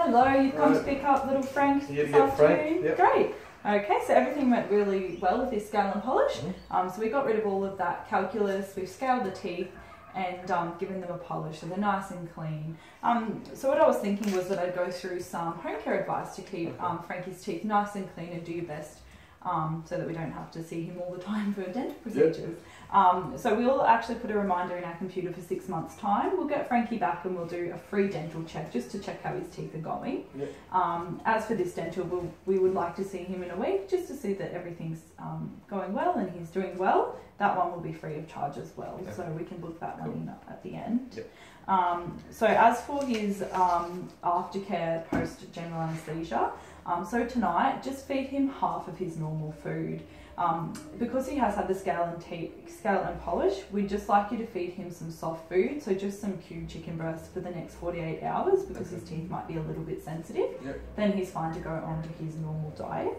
Hello, you've come to pick up little Frank this afternoon. Yep. Great. Okay, so everything went really well with this scale and polish. So we got rid of all of that calculus, we've scaled the teeth and given them a polish, so they're nice and clean. So what I was thinking was that I'd go through some home care advice to keep Frankie's teeth nice and clean and do your best so that we don't have to see him all the time for dental procedures. So we'll actually put a reminder in our computer for 6 months' time. We'll get Frankie back and we'll do a free dental check just to check how his teeth are going. As for this dental, we would like to see him in a week just to see that everything's going well and he's doing well. That one will be free of charge as well, so we can book that one in at the end. So as for his aftercare post general anaesthesia, so tonight just feed him half of his normal food. Because he has had the scale and polish, we'd just like you to feed him some soft food, so just some cubed chicken breast for the next 48 hours because his teeth might be a little bit sensitive. Then he's fine to go on to his normal diet.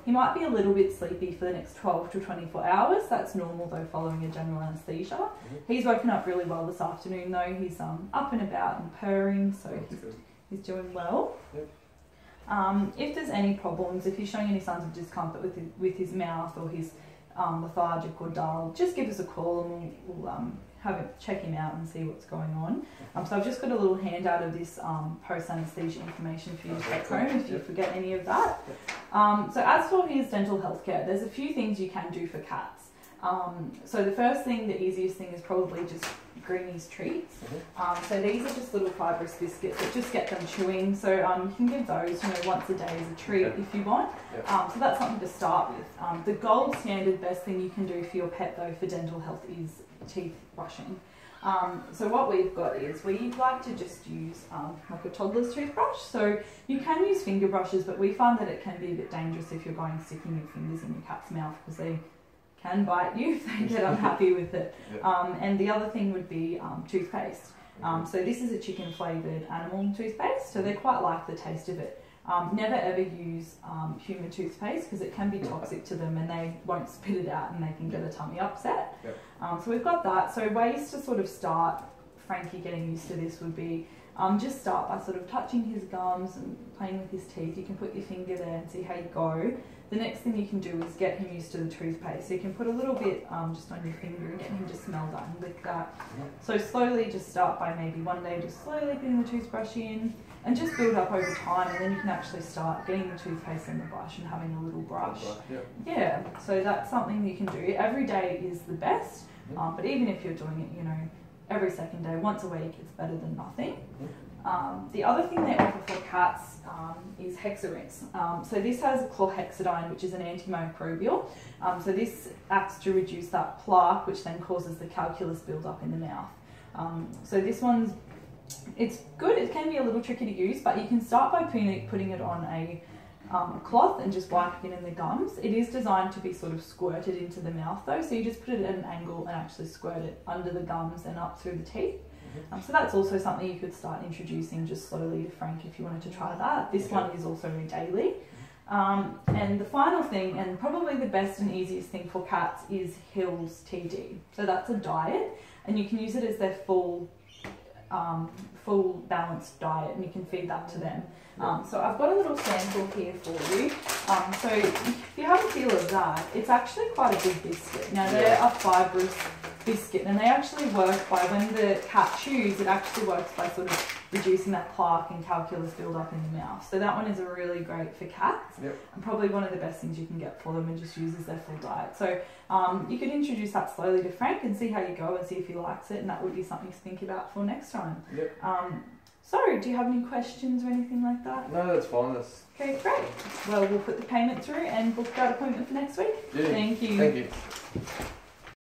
He might be a little bit sleepy for the next 12 to 24 hours. That's normal though following a general anaesthesia. He's woken up really well this afternoon though. He's up and about and purring, so he's doing well. If there's any problems, if he's showing any signs of discomfort with his mouth or his lethargic or dull, just give us a call and we'll check him out and see what's going on. So I've just got a little handout of this post-anaesthesia information for you to take home if you forget any of that. So as for his dental health care, there's a few things you can do for cats. So the first thing, the easiest thing is probably just Greenies treats. So these are just little fibrous biscuits that just get them chewing. So you can give those, once a day as a treat if you want. So that's something to start with. The gold standard best thing you can do for your pet though for dental health is teeth brushing. So what we've got is we like to just use like a toddler's toothbrush. So you can use finger brushes, but we find that it can be a bit dangerous if you're going sticking your fingers in your cat's mouth because they can bite you if they get unhappy with it. And the other thing would be toothpaste. So this is a chicken flavoured animal toothpaste, so they quite like the taste of it. Never ever use human toothpaste because it can be toxic to them and they won't spit it out and they can get a tummy upset. So we've got that. So ways to sort of start Frankie getting used to this would be just start by sort of touching his gums and playing with his teeth. You can put your finger there and see how you go. The next thing you can do is get him used to the toothpaste. So you can put a little bit just on your finger and get him to smell that and lick that. So slowly just start by maybe one day just slowly putting the toothbrush in and just build up over time, and then you can actually start getting the toothpaste in the brush and having a little brush. So that's something you can do. Every day is the best, but even if you're doing it, every second day, once a week, it's better than nothing. The other thing they offer for cats is Hexarinse. So this has chlorhexidine, which is an antimicrobial. So this acts to reduce that plaque, which then causes the calculus build-up in the mouth. So this one's, it's good. It can be a little tricky to use, but you can start by putting it on a cloth and just wiping it in the gums. It is designed to be sort of squirted into the mouth though, so you just put it at an angle and actually squirt it under the gums and up through the teeth. So that's also something you could start introducing just slowly to Frank if you wanted to try that. This one is also daily. And the final thing, and probably the best and easiest thing for cats, is Hill's TD. So that's a diet, and you can use it as their full balanced diet, and you can feed that to them. So I've got a little sample here for you. So if you have a feel of that, it's actually quite a big biscuit. Now they're a fibrous biscuit, and they actually work by, when the cat chews, it actually works by sort of reducing that plaque and calculus build up in the mouth. So that one is really great for cats, and probably one of the best things you can get for them and just use as their full diet. So you could introduce that slowly to Frank and see how you go and see if he likes it, and that would be something to think about for next time. So, do you have any questions or anything like that? No, that's fine. Okay, great. Well, we'll put the payment through and book that appointment for next week. Thank you. Thank you.